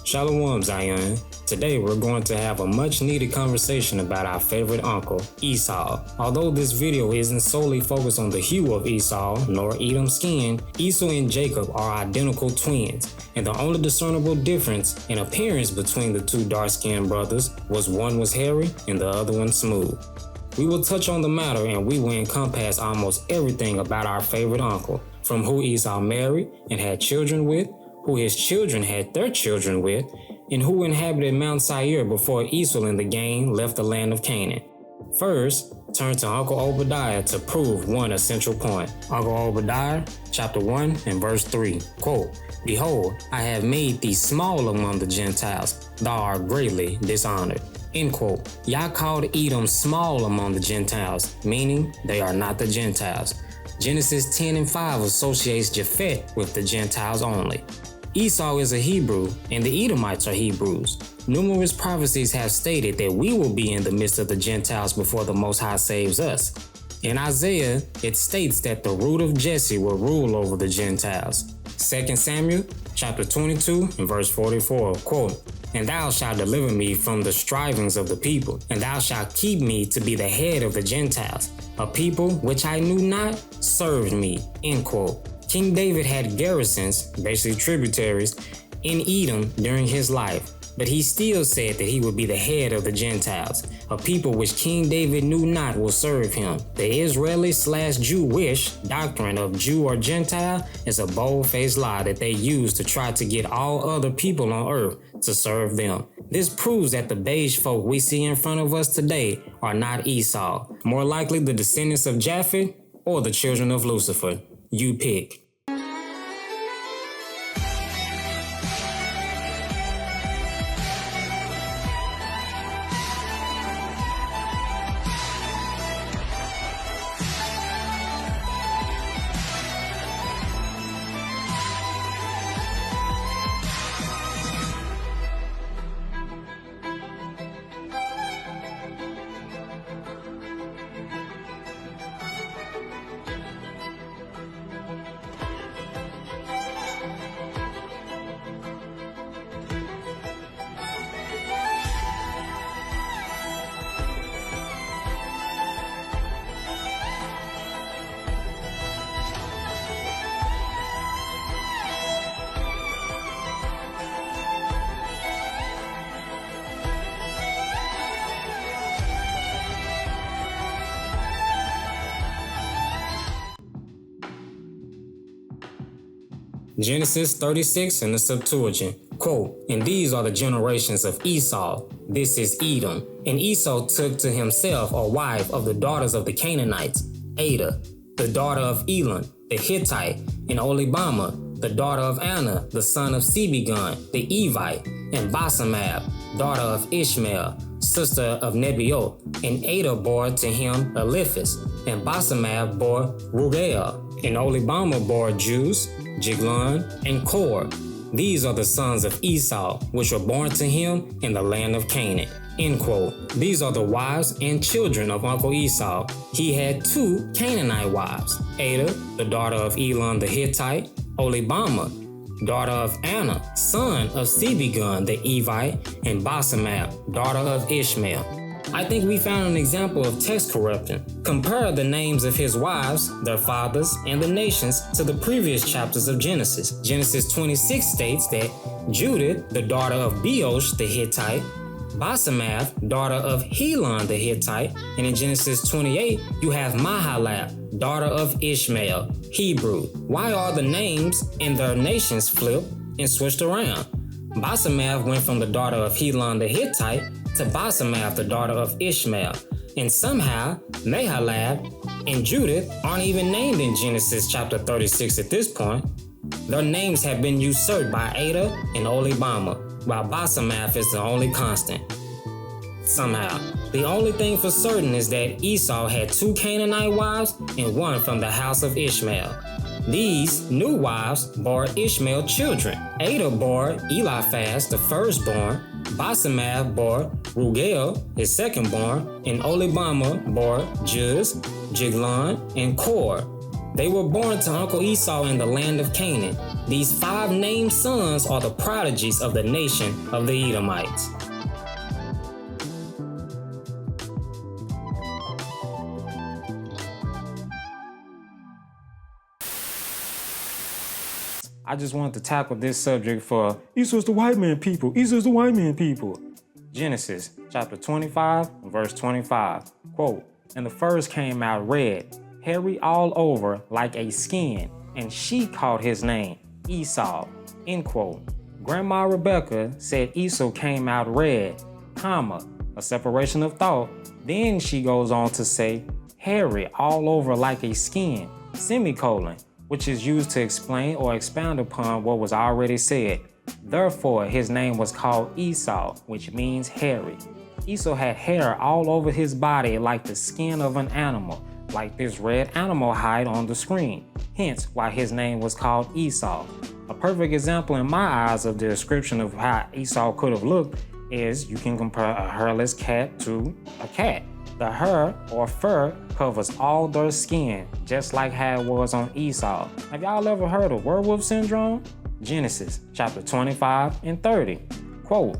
Shalom, Zion. Today we're going to have a much needed conversation about our favorite uncle, Esau. Although this video isn't solely focused on the hue of Esau nor Edom's skin, Esau and Jacob are identical twins, and the only discernible difference in appearance between the two dark-skinned brothers was one was hairy and the other one smooth. We will touch on the matter and we will encompass almost everything about our favorite uncle, from who Esau married and had children with, who his children had their children with, and who inhabited Mount Seir before Esau and the gang left the land of Canaan. First, turn to Uncle Obadiah to prove one essential point. Uncle Obadiah, chapter 1 and verse 3, quote, "Behold, I have made thee small among the Gentiles, thou art greatly dishonored." End quote. Yah called Edom small among the Gentiles, meaning they are not the Gentiles. Genesis 10 and 5 associates Japhet with the Gentiles only. Esau is a Hebrew, and the Edomites are Hebrews. Numerous prophecies have stated that we will be in the midst of the Gentiles before the Most High saves us. In Isaiah, it states that the root of Jesse will rule over the Gentiles. 2 Samuel chapter 22 and verse 44, quote, "And thou shalt deliver me from the strivings of the people, and thou shalt keep me to be the head of the Gentiles. A people which I knew not served me." End quote. King David had garrisons, basically tributaries, in Edom during his life, but he still said that he would be the head of the Gentiles, a people which King David knew not will serve him. The Israeli/Jewish doctrine of Jew or Gentile is a bold-faced lie that they use to try to get all other people on earth to serve them. This proves that the beige folk we see in front of us today are not Esau, more likely the descendants of Japhet or the children of Lucifer. You pick. Genesis 36 in the Septuagint, quote, "And these are the generations of Esau. This is Edom. And Esau took to himself a wife of the daughters of the Canaanites, Ada, the daughter of Elon, the Hittite, and Oholibamah, the daughter of Anna, the son of Sebegun, the Evite, and Basemath, daughter of Ishmael, sister of Nebaioth. And Ada bore to him Eliphaz, and Basemath bore Rugael, and Oholibamah bore Jews, Jiglon, and Kor. These are the sons of Esau, which were born to him in the land of Canaan." End quote. These are the wives and children of Uncle Esau. He had two Canaanite wives, Ada, the daughter of Elon the Hittite, Oholibamah, daughter of Anna, son of Sebegun the Evite, and Basemath, daughter of Ishmael. I think we found an example of text corruption. Compare the names of his wives, their fathers, and the nations to the previous chapters of Genesis. Genesis 26 states that Judith, the daughter of Beosh the Hittite, Basemath, daughter of Helon the Hittite, and in Genesis 28, you have Mahalath, daughter of Ishmael, Hebrew. Why are the names and their nations flipped and switched around? Basemath went from the daughter of Helon the Hittite to Basemath, the daughter of Ishmael, and somehow Mahalath and Judith aren't even named in Genesis chapter 36 at this point. Their names have been usurped by Ada and Oholibamah, while Basemath is the only constant. Somehow, the only thing for certain is that Esau had two Canaanite wives and one from the house of Ishmael. These new wives bore Ishmael children. Ada bore Eliphaz, the firstborn, Basemath bore Rugael, his secondborn, and Oholibamah bore Juz, Jiglon, and Kor. They were born to Uncle Esau in the land of Canaan. These 5 named sons are the prodigies of the nation of the Edomites. I just wanted to tackle this subject for Esau's the white man people, Esau's the white man people. Genesis chapter 25, verse 25, quote, "And the first came out red, hairy all over like a skin, and she called his name Esau," end quote. Grandma Rebecca said Esau came out red, comma, a separation of thought. Then she goes on to say hairy all over like a skin, semicolon, which is used to explain or expound upon what was already said. Therefore, his name was called Esau, which means hairy. Esau had hair all over his body like the skin of an animal, like this red animal hide on the screen. Hence why his name was called Esau. A perfect example in my eyes of the description of how Esau could have looked is you can compare a hairless cat to a cat. The hair or fur covers all their skin, just like how it was on Esau. Have y'all ever heard of werewolf syndrome? Genesis chapter 25 and 30, quote,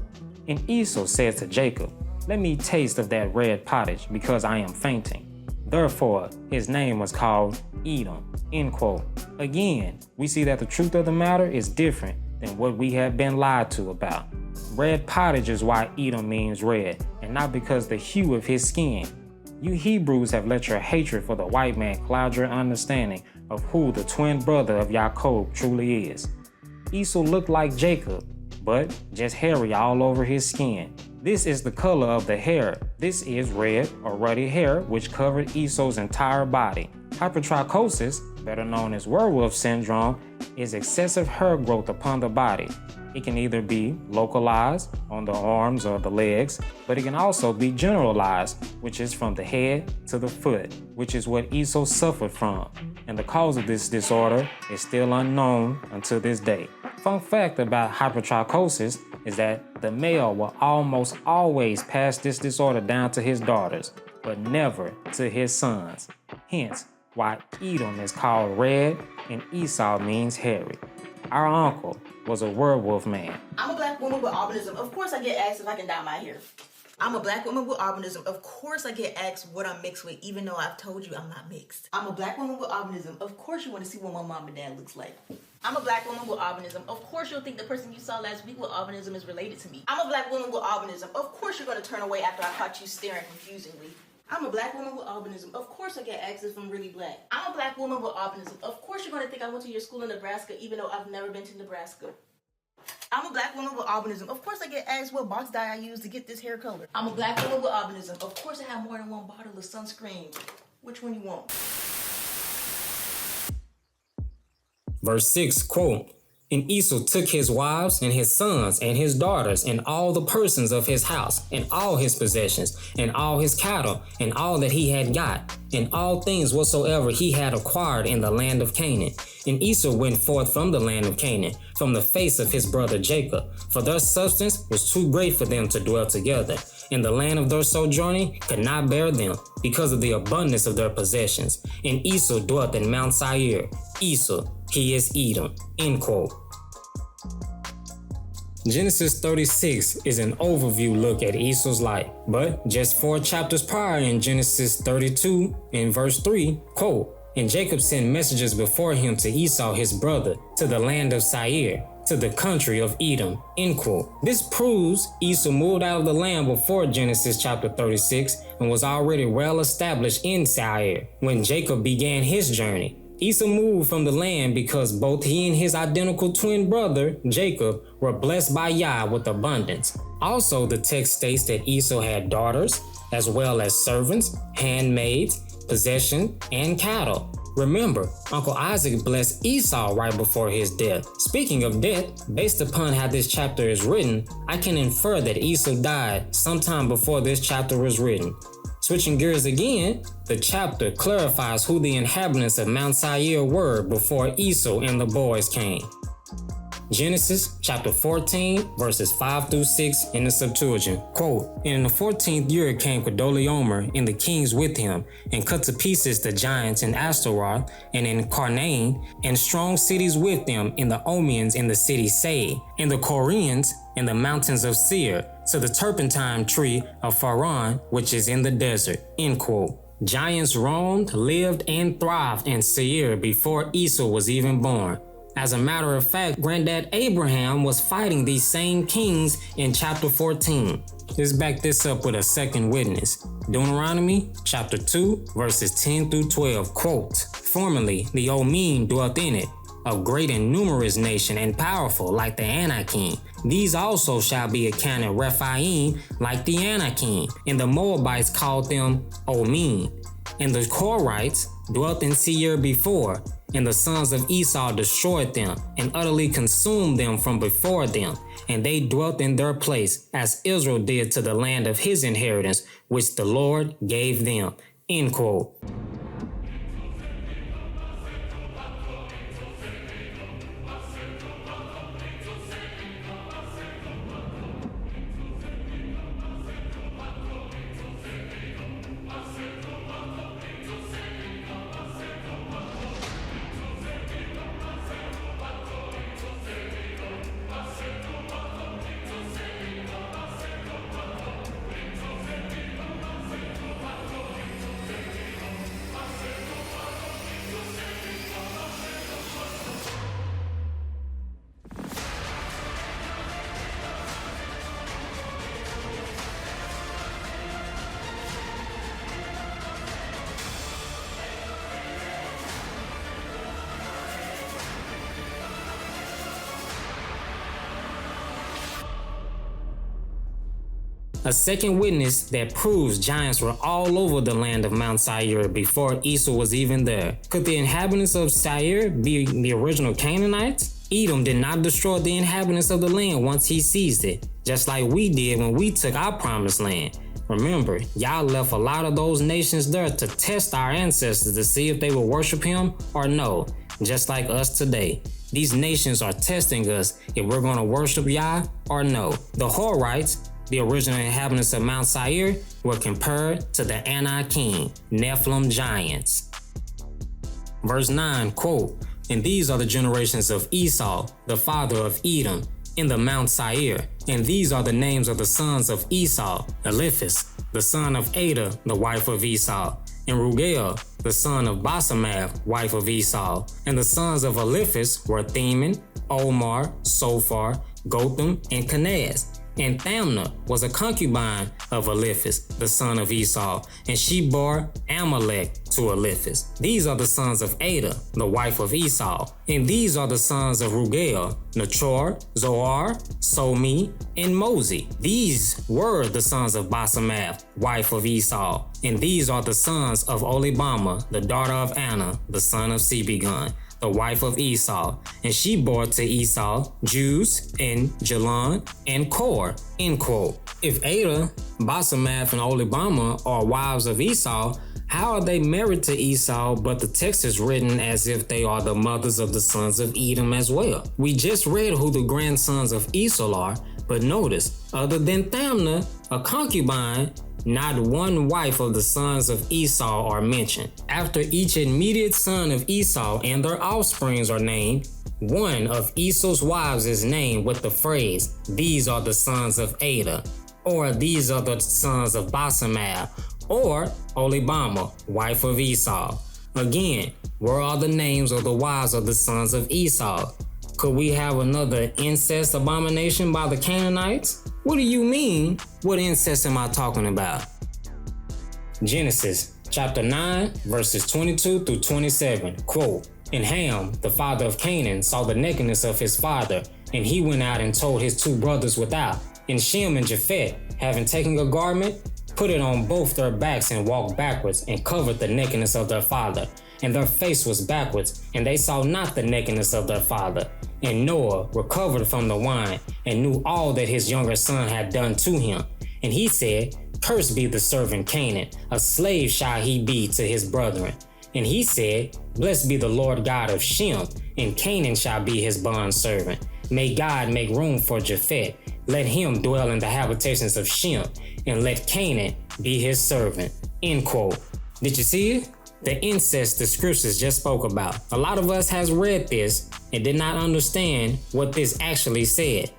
"And Esau said to Jacob, let me taste of that red pottage, because I am fainting. Therefore, his name was called Edom," end quote. Again, we see that the truth of the matter is different than what we have been lied to about. Red pottage is why Edom means red, and not because the hue of his skin. You Hebrews have let your hatred for the white man cloud your understanding of who the twin brother of Jacob truly is. Esau looked like Jacob, but just hairy all over his skin. This is the color of the hair. This is red or ruddy hair, which covered Esau's entire body. Hypertrichosis, better known as werewolf syndrome, is excessive hair growth upon the body. It can either be localized on the arms or the legs, but it can also be generalized, which is from the head to the foot, which is what Esau suffered from. And the cause of this disorder is still unknown until this day. Fun fact about hypertrichosis is that the male will almost always pass this disorder down to his daughters, but never to his sons. Hence, why Edom is called red and Esau means hairy. Our uncle was a werewolf man. I'm a black woman with albinism. Of course I get asked if I can dye my hair. I'm a black woman with albinism. Of course I get asked what I'm mixed with, even though I've told you I'm not mixed. I'm a black woman with albinism. Of course you want to see what my mom and dad looks like. I'm a black woman with albinism. Of course you'll think the person you saw last week with albinism is related to me. I'm a black woman with albinism. Of course you're going to turn away after I caught you staring confusingly. I'm a black woman with albinism. Of course I get asked if I'm really black. I'm a black woman with albinism. Of course you're going to think I went to your school in Nebraska, even though I've never been to Nebraska. I'm a black woman with albinism. Of course I get asked what box dye I use to get this hair color. I'm a black woman with albinism. Of course I have more than one bottle of sunscreen. Which one you want? Verse 6, quote, "And Esau took his wives and his sons and his daughters and all the persons of his house and all his possessions and all his cattle and all that he had got and all things whatsoever he had acquired in the land of Canaan. And Esau went forth from the land of Canaan, from the face of his brother Jacob, for their substance was too great for them to dwell together, and the land of their sojourning could not bear them, because of the abundance of their possessions. And Esau dwelt in Mount Seir. Esau, he is Edom," end quote. Genesis 36 is an overview look at Esau's life, but just 4 chapters prior in Genesis 32 in verse 3, quote, "And Jacob sent messengers before him to Esau his brother, to the land of Seir, to the country of Edom," end quote. This proves Esau moved out of the land before Genesis chapter 36 and was already well established in Seir when Jacob began his journey. Esau moved from the land because both he and his identical twin brother, Jacob, were blessed by Yah with abundance. Also, the text states that Esau had daughters, as well as servants, handmaids, possession, and cattle. Remember, Uncle Isaac blessed Esau right before his death. Speaking of death, based upon how this chapter is written, I can infer that Esau died sometime before this chapter was written. Switching gears again, the chapter clarifies who the inhabitants of Mount Seir were before Esau and the boys came. Genesis chapter 14 verses 5 through 6 in the Septuagint. Quote, "And in the 14th year came Kedorlaomer and the kings with him, and cut to pieces the giants in Ashtaroth and in Karnaim, and strong cities with them, and the Omians in the city Seir, and the Koreans in the mountains of Seir, to the turpentine tree of Pharan, which is in the desert." End quote. Giants roamed, lived, and thrived in Seir before Esau was even born. As a matter of fact, Granddad Abraham was fighting these same kings in chapter 14. Let's back this up with a second witness. Deuteronomy chapter 2 verses 10 through 12. Quote, "Formerly the Yamin dwelt in it, a great and numerous nation and powerful like the Anakim. These also shall be accounted Rephaim like the Anakim, and the Moabites called them Omin. And the Korites dwelt in Seir before, and the sons of Esau destroyed them and utterly consumed them from before them, and they dwelt in their place, as Israel did to the land of his inheritance, which the Lord gave them." End quote. A second witness that proves giants were all over the land of Mount Seir before Esau was even there. Could the inhabitants of Seir be the original Canaanites? Edom did not destroy the inhabitants of the land once he seized it, just like we did when we took our promised land. Remember, y'all left a lot of those nations there to test our ancestors to see if they would worship him or no, just like us today. These nations are testing us if we're going to worship Yah or no. The Horites, the original inhabitants of Mount Seir, were compared to the Anakim, Nephilim giants. Verse 9, quote, "And these are the generations of Esau, the father of Edom, in the Mount Seir. And these are the names of the sons of Esau: Eliphaz, the son of Adah, the wife of Esau, and Rugal, the son of Basemath, wife of Esau. And the sons of Eliphaz were Theman, Omar, Sophar, Gotham, and Kenaz. And Thamna was a concubine of Eliphaz, the son of Esau, and she bore Amalek to Eliphaz. These are the sons of Adah, the wife of Esau. And these are the sons of Rugal: Nachor, Zoar, Somi, and Mosi. These were the sons of Basemath, wife of Esau. And these are the sons of Oholibamah, the daughter of Anna, the son of Sibegon, the wife of Esau, and she bore to Esau Jews and Jalon and Kor." End quote. If Adah, Basemath, and Oholibamah are wives of Esau, how are they married to Esau, but the text is written as if they are the mothers of the sons of Edom as well? We just read who the grandsons of Esau are, but notice, other than Thamna, a concubine, not one wife of the sons of Esau are mentioned. After each immediate son of Esau and their offsprings are named, one of Esau's wives is named with the phrase, "These are the sons of Adah," or "These are the sons of Basemath," or Oholibamah, wife of Esau. Again, where are the names of the wives of the sons of Esau? Could we have another incest abomination by the Canaanites? What do you mean? What incest am I talking about? Genesis chapter 9 verses 22 through 27, quote, "And Ham, the father of Canaan, saw the nakedness of his father, and he went out and told his two brothers without. And Shem and Japheth, having taken a garment, put it on both their backs and walked backwards, and covered the nakedness of their father. And their face was backwards, and they saw not the nakedness of their father. And Noah recovered from the wine, and knew all that his younger son had done to him. And he said, Cursed be the servant Canaan, a slave shall he be to his brethren. And he said, Blessed be the Lord God of Shem, and Canaan shall be his bondservant. May God make room for Japheth. Let him dwell in the habitations of Shem, and let Canaan be his servant. End quote. Did you see it? The incest the scriptures just spoke about. A lot of us has read this and did not understand what this actually said.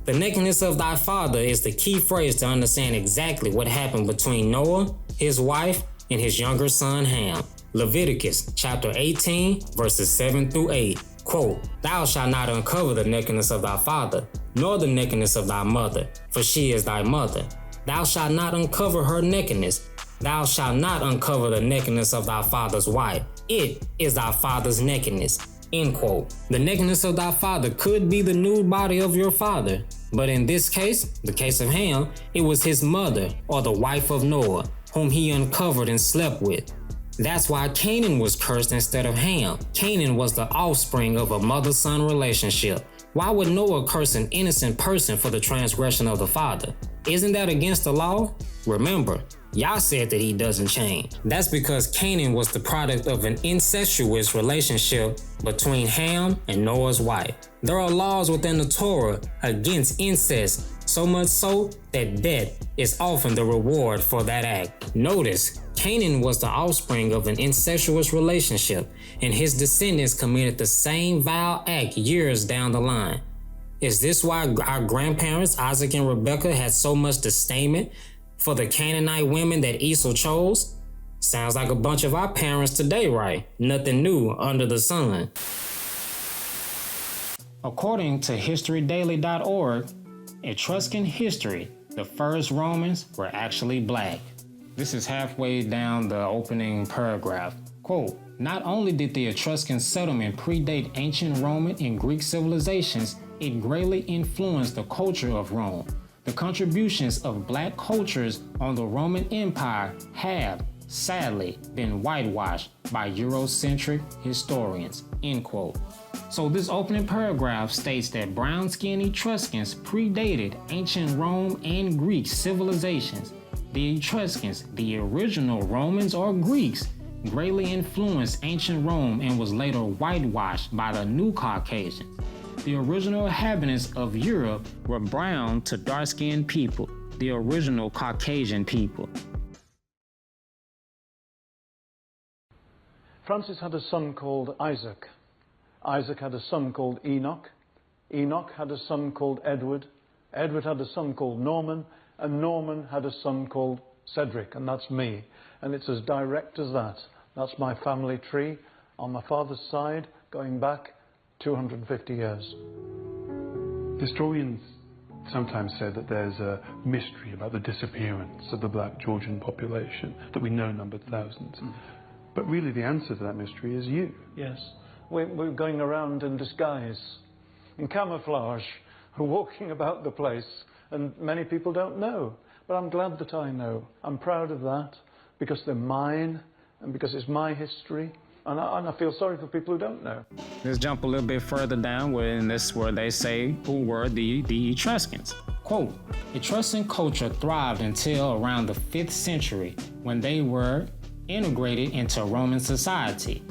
The nakedness of thy father is the key phrase to understand exactly what happened between Noah, his wife, and his younger son Ham. Leviticus chapter 18 verses 7 through 8. Quote, Thou shalt not uncover the nakedness of thy father, nor the nakedness of thy mother, for she is thy mother. Thou shalt not uncover her nakedness. Thou shalt not uncover the nakedness of thy father's wife. It is thy father's nakedness. End quote. The nakedness of thy father could be the nude body of your father, but in this case, the case of Ham, it was his mother, or the wife of Noah, whom he uncovered and slept with. That's why Canaan was cursed instead of Ham. Canaan was the offspring of a mother-son relationship. Why would Noah curse an innocent person for the transgression of the father? Isn't that against the law? Remember, Yah said that he doesn't change. That's because Canaan was the product of an incestuous relationship between Ham and Noah's wife. There are laws within the Torah against incest, so much so that death is often the reward for that act. Notice, Canaan was the offspring of an incestuous relationship, and his descendants committed the same vile act years down the line. Is this why our grandparents, Isaac and Rebekah, had so much disdain for the Canaanite women that Esau chose? Sounds like a bunch of our parents today, right? Nothing new under the sun. According to HistoryDaily.org, Etruscan history, the first Romans were actually black. This is halfway down the opening paragraph. Quote, Not only did the Etruscan settlement predate ancient Roman and Greek civilizations, it greatly influenced the culture of Rome. The contributions of black cultures on the Roman Empire have, sadly, been whitewashed by Eurocentric historians. End quote. So this opening paragraph states that brown-skinned Etruscans predated ancient Rome and Greek civilizations. The Etruscans, the original Romans or Greeks, greatly influenced ancient Rome and was later whitewashed by the new Caucasians. The original inhabitants of Europe were brown to dark-skinned people, the original Caucasian people. Francis had a son called Isaac. Isaac had a son called Enoch. Enoch had a son called Edward. Edward had a son called Norman. And Norman had a son called Cedric, and that's me. And it's as direct as that. That's my family tree on my father's side, going back 250 years. Historians sometimes say that there's a mystery about the disappearance of the black Georgian population that we know numbered thousands. But really the answer to that mystery is you. Yes. We're going around in disguise, in camouflage, walking about the place, and many people don't know. But I'm glad that I know. I'm proud of that, because they're mine, and because it's my history. And I feel sorry for people who don't know. Let's jump a little bit further down where they say who were the Etruscans. Quote, Etruscan culture thrived until around the 5th century when they were integrated into Roman society.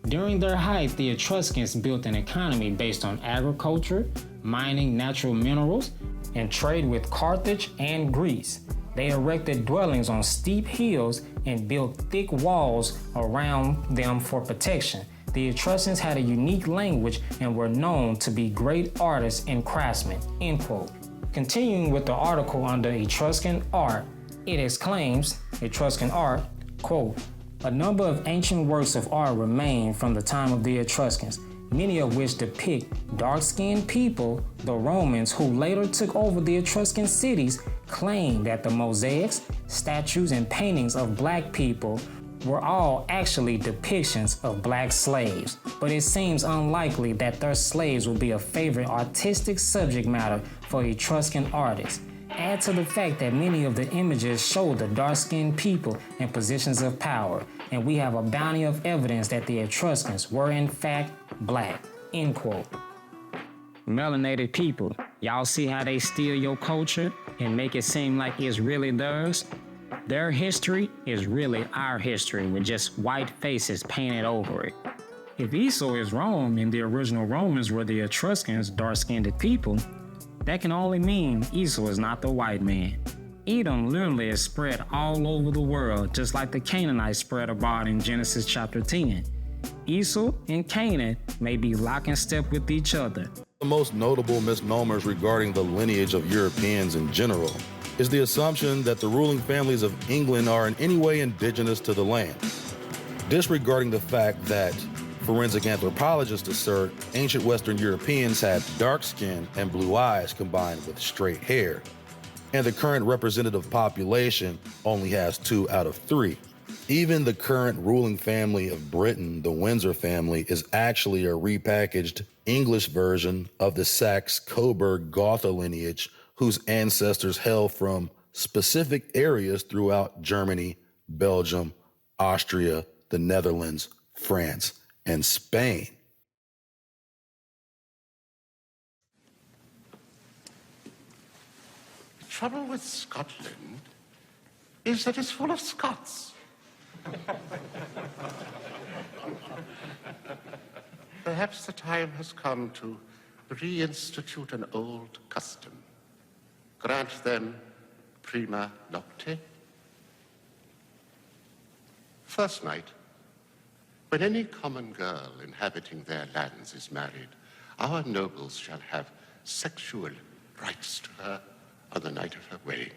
During their height, the Etruscans built an economy based on agriculture, mining natural minerals, and trade with Carthage and Greece. They erected dwellings on steep hills and built thick walls around them for protection. The Etruscans had a unique language and were known to be great artists and craftsmen. End quote. Continuing with the article under Etruscan art, it exclaims, Etruscan art, quote, a number of ancient works of art remain from the time of the Etruscans, many of which depict dark-skinned people. The Romans, who later took over the Etruscan cities, claimed that the mosaics, statues, and paintings of black people were all actually depictions of black slaves. But it seems unlikely that their slaves would be a favorite artistic subject matter for Etruscan artists. Add to the fact that many of the images show the dark-skinned people in positions of power, and we have a bounty of evidence that the Etruscans were in fact black. End quote. Melanated people, y'all see how they steal your culture and make it seem like it's really theirs? Their history is really our history with just white faces painted over it. If Esau is wrong and the original Romans were the Etruscans, dark-skinned people, that can only mean Esau is not the white man. Edom literally is spread all over the world, just like the Canaanites spread abroad in Genesis chapter 10. Esau and Canaan may be lock in step with each other. The most notable misnomers regarding the lineage of Europeans in general is the assumption that the ruling families of England are in any way indigenous to the land, disregarding the fact that forensic anthropologists assert ancient Western Europeans had dark skin and blue eyes combined with straight hair, and the current representative population only has 2 out of 3. Even the current ruling family of Britain, the Windsor family, is actually a repackaged English version of the Saxe-Coburg-Gotha lineage, whose ancestors hail from specific areas throughout Germany, Belgium, Austria, the Netherlands, France, and Spain. The trouble with Scotland is that it's full of Scots. Perhaps the time has come to reinstitute an old custom. Grant them prima nocte. First night, when any common girl inhabiting their lands is married, our nobles shall have sexual rights to her on the night of her wedding.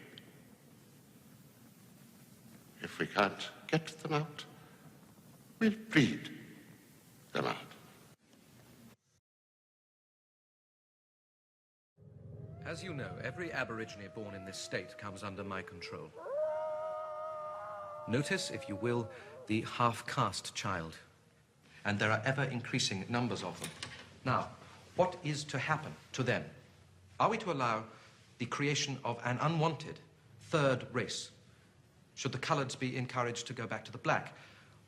If we can't get them out, we'll breed them out. As you know, every Aborigine born in this state comes under my control. Notice, if you will, the half-caste child. And there are ever-increasing numbers of them. Now, what is to happen to them? Are we to allow the creation of an unwanted third race? Should the coloreds be encouraged to go back to the black?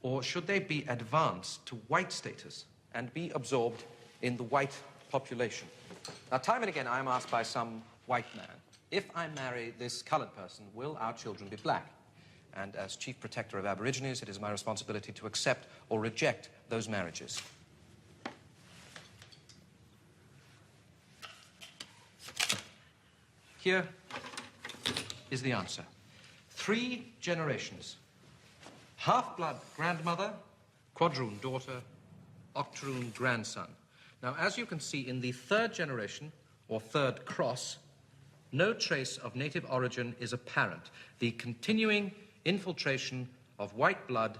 Or should they be advanced to white status and be absorbed in the white population? Now, time and again, I am asked by some white man, if I marry this colored person, will our children be black? And as chief protector of Aborigines, it is my responsibility to accept or reject those marriages. Here is the answer. 3 generations. Half-blood grandmother, quadroon daughter, octoroon grandson. Now, as you can see, in the 3rd generation, or 3rd cross, no trace of native origin is apparent. The continuing infiltration of white blood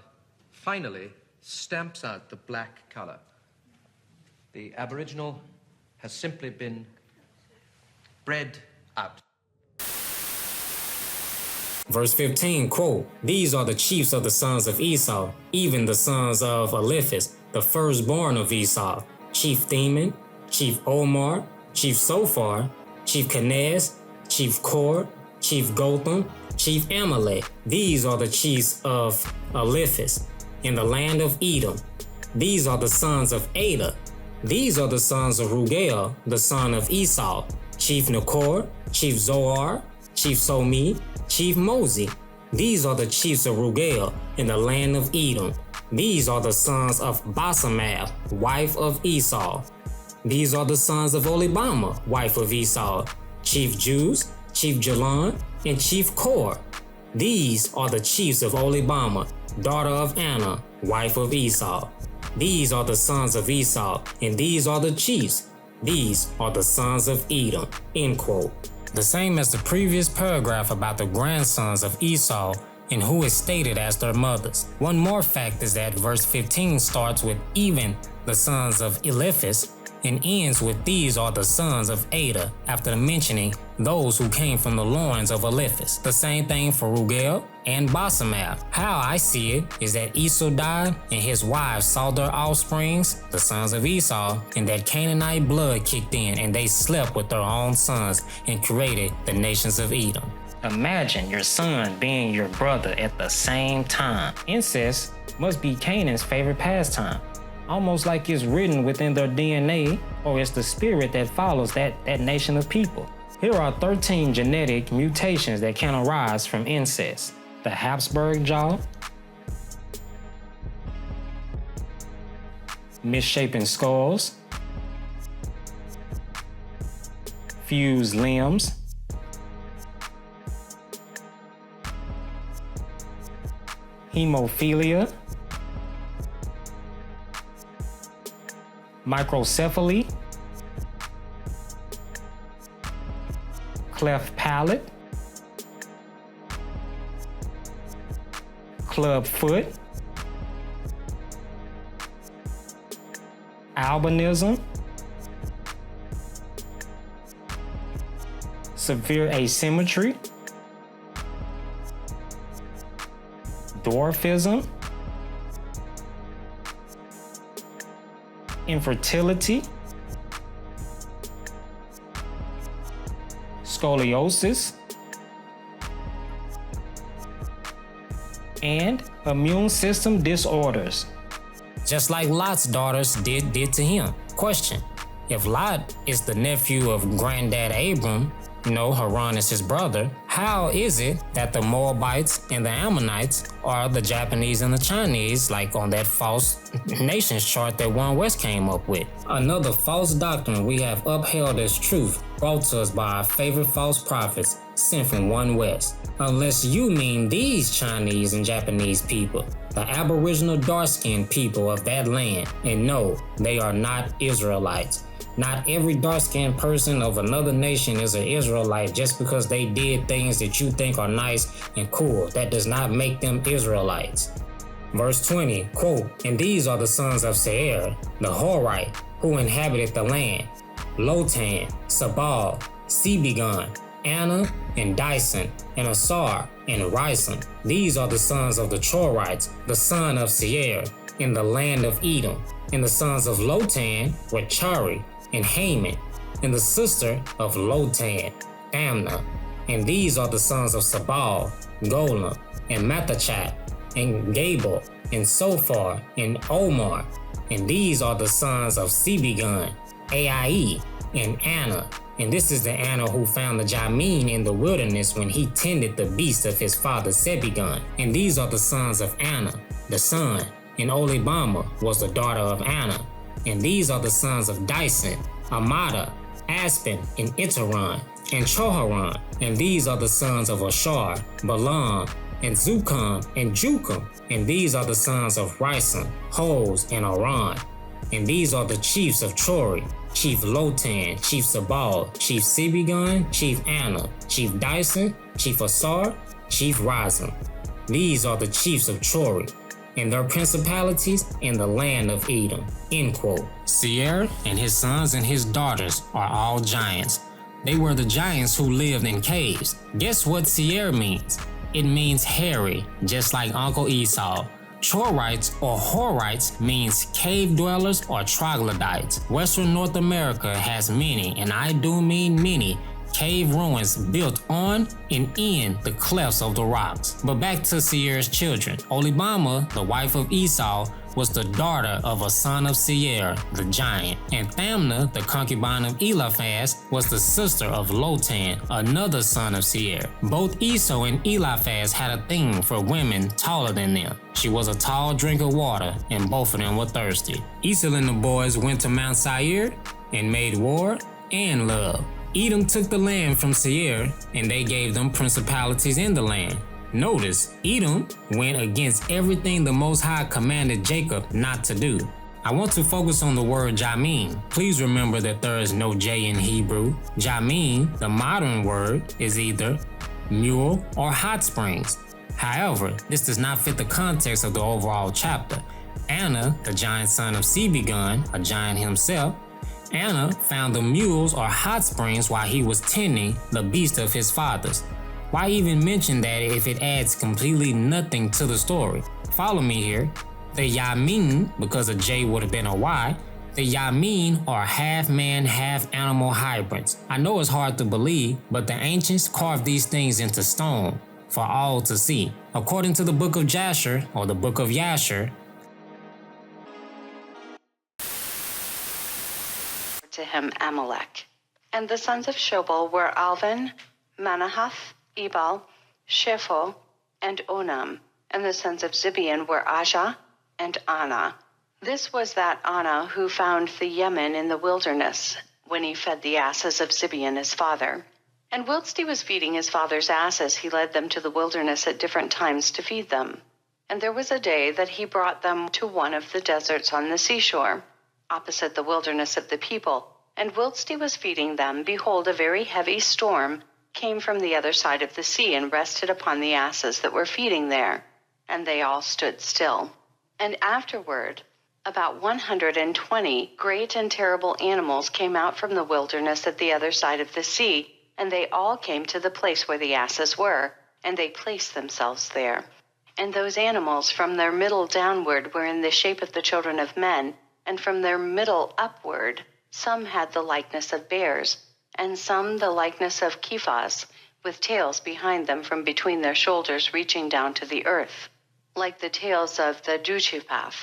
finally stamps out the black color. The Aboriginal has simply been bred out. Verse 15, quote, "These are the chiefs of the sons of Esau, even the sons of Eliphaz, the firstborn of Esau, Chief Theman, Chief Omar, Chief Sophar, Chief Kenaz, Chief Kor, Chief Gotham, Chief Amalek. These are the chiefs of Eliphaz in the land of Edom. These are the sons of Ada. These are the sons of Rugael, the son of Esau, Chief Nakor, Chief Zoar, Chief Somi, Chief Mosi. These are the chiefs of Rugael in the land of Edom. These are the sons of Basemath, wife of Esau. These are the sons of Olibama, wife of Esau, Chief Juz, Chief Jalon, and Chief Kor. These are the chiefs of Olibama, daughter of Anna, wife of Esau. These are the sons of Esau, and these are the chiefs. These are the sons of Edom." End quote. The same as the previous paragraph about the grandsons of Esau and who is stated as their mothers. One more fact is that verse 15 starts with even the sons of Eliphaz and ends with these are the sons of Ada after mentioning those who came from the loins of Eliphaz. The same thing for Rugael and Basemath. How I see it is that Esau died and his wives saw their offsprings, the sons of Esau, and that Canaanite blood kicked in and they slept with their own sons and created the nations of Edom. Imagine your son being your brother at the same time. Incest must be Canaan's favorite pastime, almost like it's written within their DNA, or it's the spirit that follows that nation of people. Here are 13 genetic mutations that can arise from incest. the Habsburg jaw, misshapen skulls, fused limbs, hemophilia, microcephaly, cleft palate, club foot, albinism, severe asymmetry, dwarfism, infertility, scoliosis, and immune system disorders. Just like Lot's daughters did to him. Question: if Lot is the nephew of Granddad Abram, Haran is his brother, how is it that the Moabites and the Ammonites are the Japanese and the Chinese, like on that false nations chart that One West came up with? Another false doctrine we have upheld as truth, brought to us by our favorite false prophets, sent from One West. Unless you mean these Chinese and Japanese people, the aboriginal dark-skinned people of that land, and no, they are not Israelites. Not every dark-skinned person of another nation is an Israelite just because they did things that you think are nice and cool. That does not make them Israelites. Verse 20, quote, "And these are the sons of Seir, the Horite, who inhabited the land, Lotan, Sabal, Sebegon, Anna, and Dyson, and Asar, and Rison. These are the sons of the Chorites, the son of Seir, in the land of Edom. And the sons of Lotan were Chari, and Haman, and the sister of Lotan, Amna. And these are the sons of Sabal, Golan, and Mathachat, and Gabal, and Sophar, and Omar. And these are the sons of Sebegon, Ai, and Anna. And this is the Anna who found the Yamin in the wilderness when he tended the beast of his father Sebegon. And these are the sons of Anna, the son, and Olibama was the daughter of Anna. And these are the sons of Dyson, Amada, Aspen, and Iteron, and Choharan. And these are the sons of Ashar, Balaam, and Zucam, and Jucam. And these are the sons of Rison, Hoz, and Aran. And these are the chiefs of Chori, Chief Lotan, Chief Sabal, Chief Sebegon, Chief Anna, Chief Dyson, Chief Asar, Chief Razam. These are the chiefs of Chori, and their principalities in the land of Edom." End quote. Seir and his sons and his daughters are all giants. They were the giants who lived in caves. Guess what Seir means? It means hairy, just like Uncle Esau. Chorites or Horites means cave dwellers or troglodytes. Western North America has many, and I do mean many, cave ruins built on and in the clefts of the rocks. But back to Seir's children. Olibama, the wife of Esau, was the daughter of a son of Seir, the giant, and Thamna, the concubine of Eliphaz, was the sister of Lotan, another son of Seir. Both Esau and Eliphaz had a thing for women taller than them. She was a tall drink of water, and both of them were thirsty. Esau and the boys went to Mount Seir and made war and love. Edom took the land from Seir, and they gave them principalities in the land. Notice, Edom went against everything the Most High commanded Jacob not to do. I want to focus on the word Yamin. Please remember that there is no J in Hebrew. Yamin, the modern word, is either mule or hot springs. However, this does not fit the context of the overall chapter. Anna, the giant son of Sebegon, a giant himself, Anna found the mules or hot springs while he was tending the beast of his fathers. Why even mention that if it adds completely nothing to the story? Follow me here. The Yamin, because a J would have been a Y, the Yamin are half-man, half-animal hybrids. I know it's hard to believe, but the ancients carved these things into stone for all to see. According to the book of Jasher, or the book of Yasher, to him Amalek. And the sons of Shobal were Alvan, Manahath, Ebal, Shepho, and Onam. And the sons of Zibeon were Ajah and Anah. This was that Anah who found the Yamin in the wilderness, when he fed the asses of Zibeon his father. And whilst he was feeding his father's asses, he led them to the wilderness at different times to feed them. And there was a day that he brought them to one of the deserts on the seashore, opposite the wilderness of the people. And whilst he was feeding them, behold, a very heavy storm came from the other side of the sea and rested upon the asses that were feeding there. And they all stood still. And afterward, about 120 great and terrible animals came out from the wilderness at the other side of the sea, and they all came to the place where the asses were, and they placed themselves there. And those animals from their middle downward were in the shape of the children of men, and from their middle upward some had the likeness of bears, and some the likeness of kephas, with tails behind them from between their shoulders reaching down to the earth, like the tails of the duchipath.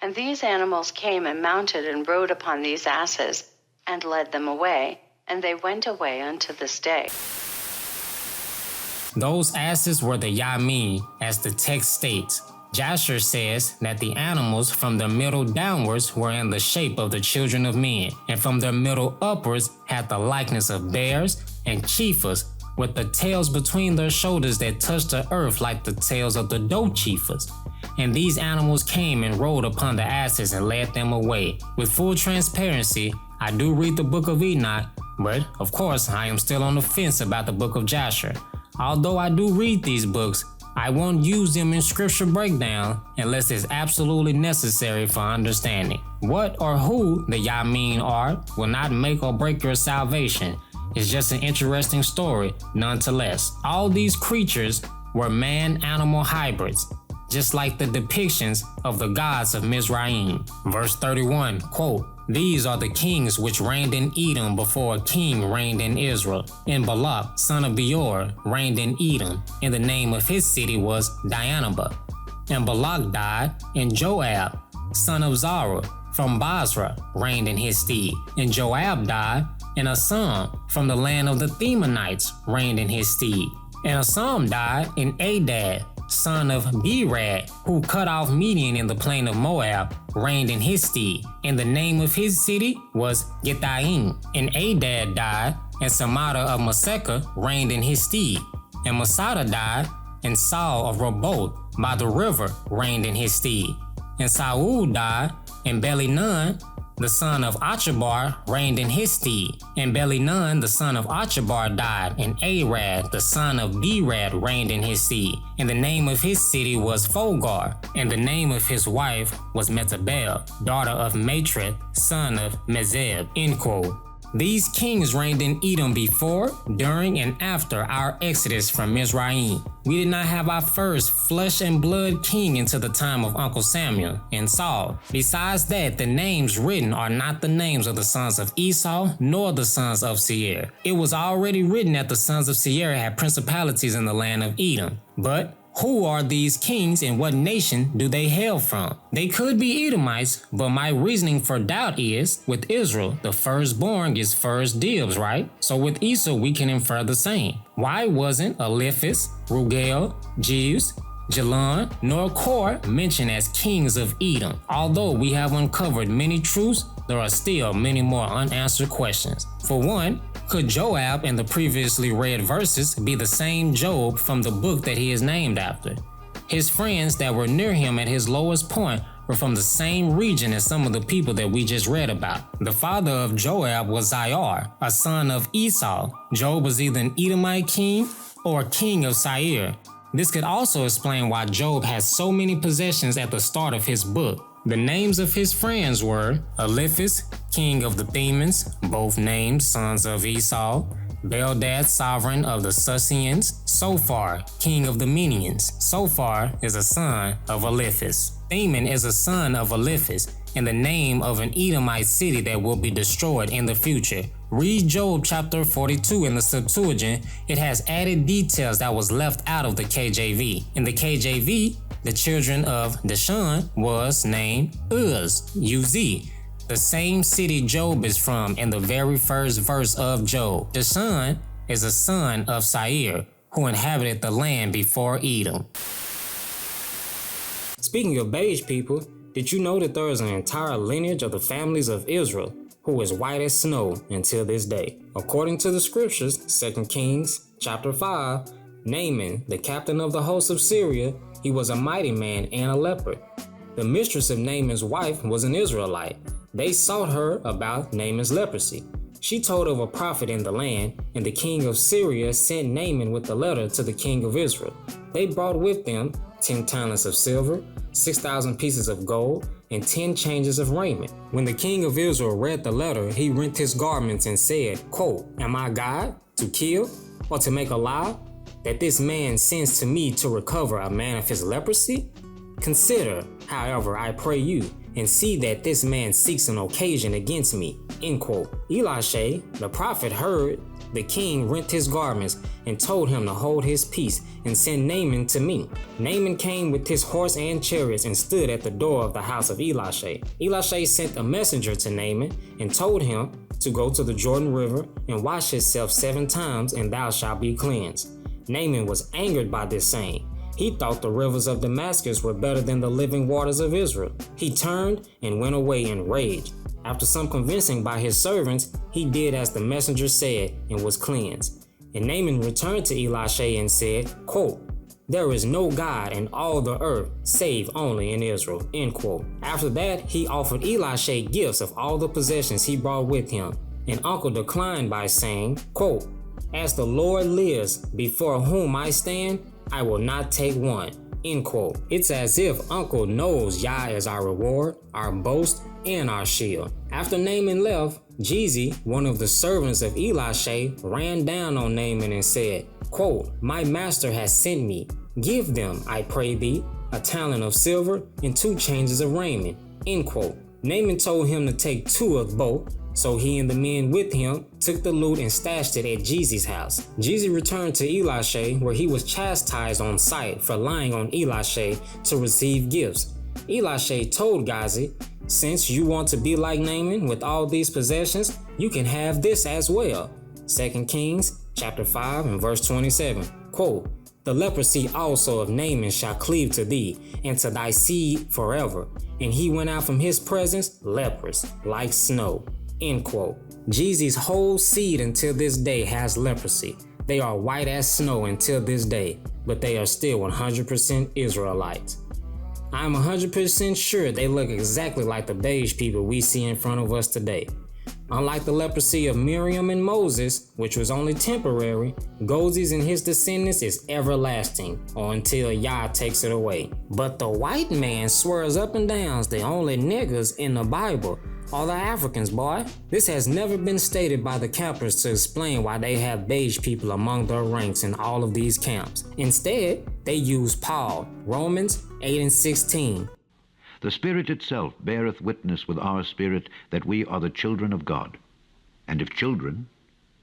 And these animals came and mounted and rode upon these asses, and led them away, and they went away unto this day. Those asses were the Yamin, as the text states. Jasher says that the animals from their middle downwards were in the shape of the children of men, and from their middle upwards had the likeness of bears and kephas, with the tails between their shoulders that touched the earth like the tails of the dochiphas. And these animals came and rode upon the asses and led them away. With full transparency, I do read the book of Enoch, but of course I am still on the fence about the book of Jasher. Although I do read these books, I won't use them in scripture breakdown unless it's absolutely necessary for understanding. What or who the Yamin are will not make or break your salvation. It's just an interesting story nonetheless. All these creatures were man-animal hybrids, just like the depictions of the gods of Mizraim. Verse 31, quote, "These are the kings which reigned in Edom before a king reigned in Israel. And Balak, son of Beor, reigned in Edom, and the name of his city was Dianaba. And Balak died, and Joab, son of Zara, from Basra, reigned in his stead. And Joab died, and Esau, from the land of the Themanites, reigned in his stead. And Esau died, and Adad, son of Berad, who cut off Midian in the plain of Moab, reigned in his stead. And the name of his city was Githaim. And Adad died, and Samada of Maseka reigned in his stead. And Masada died, and Saul of Raboth by the river reigned in his stead. And Saul died, and Belinan, the son of Achabar, reigned in his stead. And Belinan, the son of Achabar, died, and Arad, the son of Berad, reigned in his stead. And the name of his city was Fogar, and the name of his wife was Metabel, daughter of Matreth, son of Mezeb." End quote. These kings reigned in Edom before, during, and after our exodus from Mizraim. We did not have our first flesh and blood king until the time of Uncle Samuel and Saul. Besides that, the names written are not the names of the sons of Esau nor the sons of Seir. It was already written that the sons of Seir had principalities in the land of Edom. But who are these kings and what nation do they hail from? They could be Edomites, but my reasoning for doubt is, with Israel, the firstborn gets first dibs, right? So with Esau, we can infer the same. Why wasn't Eliphaz, Rugel, Jeus, Jalon, nor Kor mentioned as kings of Edom? Although we have uncovered many truths, there are still many more unanswered questions. For one, could Joab in the previously read verses be the same Job from the book that he is named after? His friends that were near him at his lowest point were from the same region as some of the people that we just read about. The father of Joab was Zair, a son of Esau. Job was either an Edomite king or king of Seir. This could also explain why Job has so many possessions at the start of his book. The names of his friends were Eliphaz, king of the Themans, both names sons of Esau; Bildad, sovereign of the Susians; Sophar, king of the Menians. Sophar is a son of Eliphaz. Theman is a son of Eliphaz, and the name of an Edomite city that will be destroyed in the future. Read Job chapter 42 in the Septuagint. It has added details that was left out of the KJV. In the KJV, the children of Dishon was named Uz, U-Z, the same city Job is from in the very first verse of Job. Dishon is a son of Seir, who inhabited the land before Edom. Speaking of beige people, did you know that there is an entire lineage of the families of Israel who is white as snow until this day? According to the scriptures, 2 Kings chapter 5, Naaman, the captain of the host of Syria, he was a mighty man and a leopard. The mistress of Naaman's wife was an Israelite. They sought her about Naaman's leprosy. She told of a prophet in the land, and the king of Syria sent Naaman with the letter to the king of Israel. They brought with them 10 talents of silver, 6,000 pieces of gold, and 10 changes of raiment. When the king of Israel read the letter, he rent his garments and said, quote, "Am I God to kill or to make alive, that this man sends to me to recover a man of his leprosy? Consider, however, I pray you, and see that this man seeks an occasion against me." End quote. Elisha, the prophet, heard the king rent his garments and told him to hold his peace and send Naaman to me. Naaman came with his horse and chariots and stood at the door of the house of Elisha. Elisha sent a messenger to Naaman and told him to go to the Jordan River and wash himself 7 times, and thou shalt be cleansed. Naaman was angered by this saying. He thought the rivers of Damascus were better than the living waters of Israel. He turned and went away in rage. After some convincing by his servants, he did as the messenger said and was cleansed. And Naaman returned to Elisha and said, quote, "There is no God in all the earth save only in Israel." End quote. After that, he offered Elisha gifts of all the possessions he brought with him. And Uncle declined by saying, quote, "As the Lord lives, before whom I stand, I will not take one." End quote. It's as if Uncle knows Yah is our reward, our boast, and our shield. After Naaman left, Gehazi, one of the servants of Elisha, ran down on Naaman and said, quote, "My master has sent me. Give them, I pray thee, a talent of silver and 2 changes of raiment." End quote. Naaman told him to take 2 of both, so he and the men with him took the loot and stashed it at Gehazi's house. Gehazi returned to Elisha, where he was chastised on sight for lying on Elisha to receive gifts. Elisha told Gehazi, "Since you want to be like Naaman with all these possessions, you can have this as well." 2 Kings chapter 5 and verse 27. Quote, "The leprosy also of Naaman shall cleave to thee, and to thy seed forever. And he went out from his presence leprous, like snow." End quote. Gehazi's whole seed until this day has leprosy. They are white as snow until this day, but they are still 100% Israelites. I'm 100% sure they look exactly like the beige people we see in front of us today. Unlike the leprosy of Miriam and Moses, which was only temporary, Gozzi's and his descendants is everlasting, or until Yah takes it away. But the white man swears up and down the only niggas in the Bible are the Africans, boy. This has never been stated by the campers to explain why they have beige people among their ranks in all of these camps. Instead, they use Paul, Romans 8 and 16. "The Spirit itself beareth witness with our spirit that we are the children of God. And if children,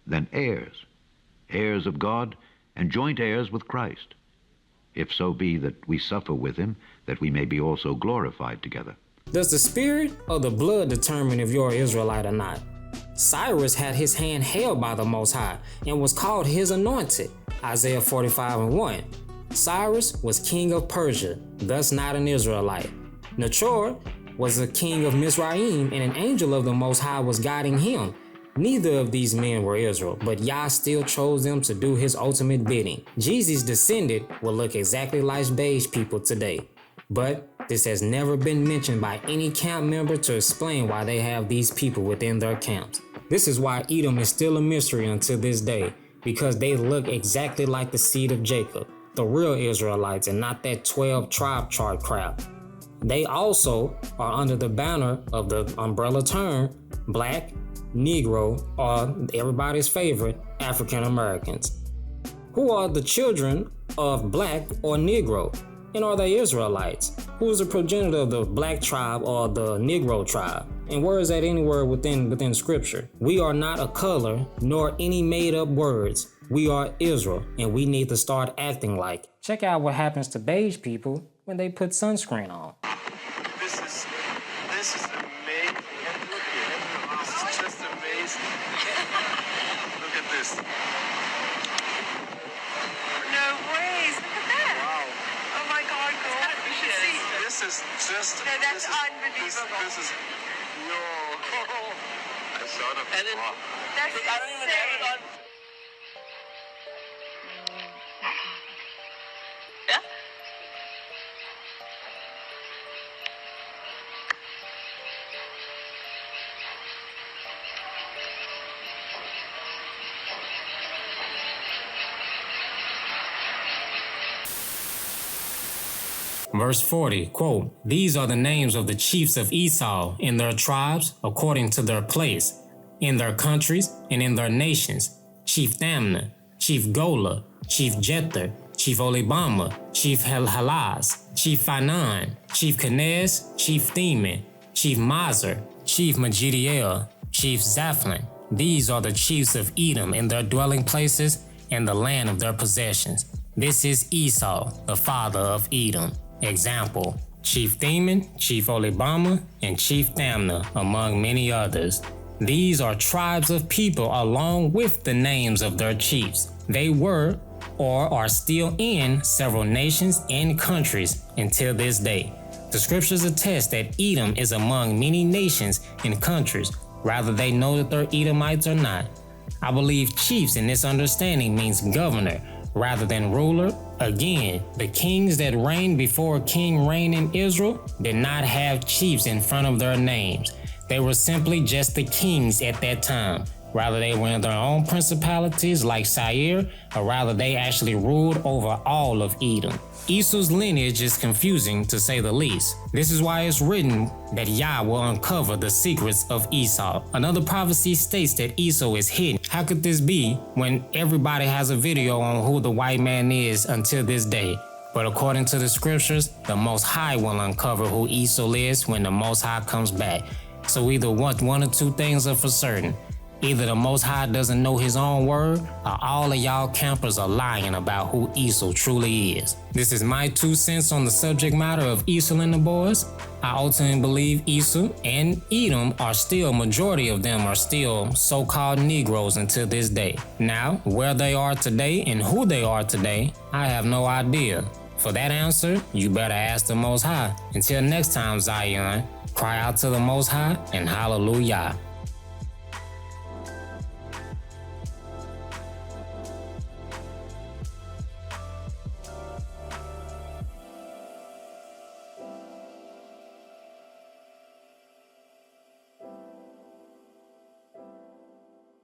then heirs, heirs of God, and joint heirs with Christ, if so be that we suffer with him, that we may be also glorified together." Does the spirit or the blood determine if you're an Israelite or not? Cyrus had his hand held by the Most High and was called his anointed, Isaiah 45 and 1. Cyrus was king of Persia, thus not an Israelite. Nachor was the king of Mizraim, and an angel of the Most High was guiding him. Neither of these men were Israel, but Yah still chose them to do his ultimate bidding. Gehazi's descendant will look exactly like beige people today, but this has never been mentioned by any camp member to explain why they have these people within their camps. This is why Edom is still a mystery until this day, because they look exactly like the seed of Jacob, the real Israelites, and not that 12 tribe chart crap. They also are under the banner of the umbrella term Black, Negro, or everybody's favorite, African Americans. Who are the children of Black or Negro? And are they Israelites? Who is the progenitor of the Black tribe or the Negro tribe? And where is that anywhere within scripture? We are not a color nor any made up words. We are Israel, and we need to start acting like. Check out what happens to beige people when they put sunscreen on. This is amazing. Look here. This is just amazing. Look at this. This is just... No, that's unbelievable. This is... No. I saw them before. That's I don't even have it on... Yeah? Verse 40, quote, "These are the names of the chiefs of Esau in their tribes, according to their place, in their countries and in their nations: Chief Thamna, Chief Gola, Chief Jether, Chief Olibama, Chief Helhalaz, Chief Phanan, Chief Kenez, Chief Theman, Chief Mazer, Chief Megidiel, Chief Zaphlon. These are the chiefs of Edom in their dwelling places and the land of their possessions. This is Esau, the father of Edom." Example: Chief Theman, Chief Olibama, and Chief Thamna, among many others. These are tribes of people along with the names of their chiefs. They were or are still in several nations and countries until this day. The scriptures attest that Edom is among many nations and countries, whether they know that they're Edomites or not. I believe chiefs in this understanding means governor rather than ruler. Again, the kings that reigned before a king reigned in Israel did not have chiefs in front of their names. They were simply just the kings at that time. Rather, they were in their own principalities like Seir, or rather they actually ruled over all of Edom. Esau's lineage is confusing, to say the least. This is why it's written that Yah will uncover the secrets of Esau. Another prophecy states that Esau is hidden. How could this be when everybody has a video on who the white man is until this day? But according to the scriptures, the Most High will uncover who Esau is when the Most High comes back. So either one or two things are for certain. Either the Most High doesn't know his own word, or all of y'all campers are lying about who Esau truly is. This is my 2 cents on the subject matter of Esau and the boys. I ultimately believe Esau and Edom are still, majority of them are still so-called Negroes until this day. Now, where they are today and who they are today, I have no idea. For that answer, you better ask the Most High. Until next time, Zion, cry out to the Most High and hallelujah.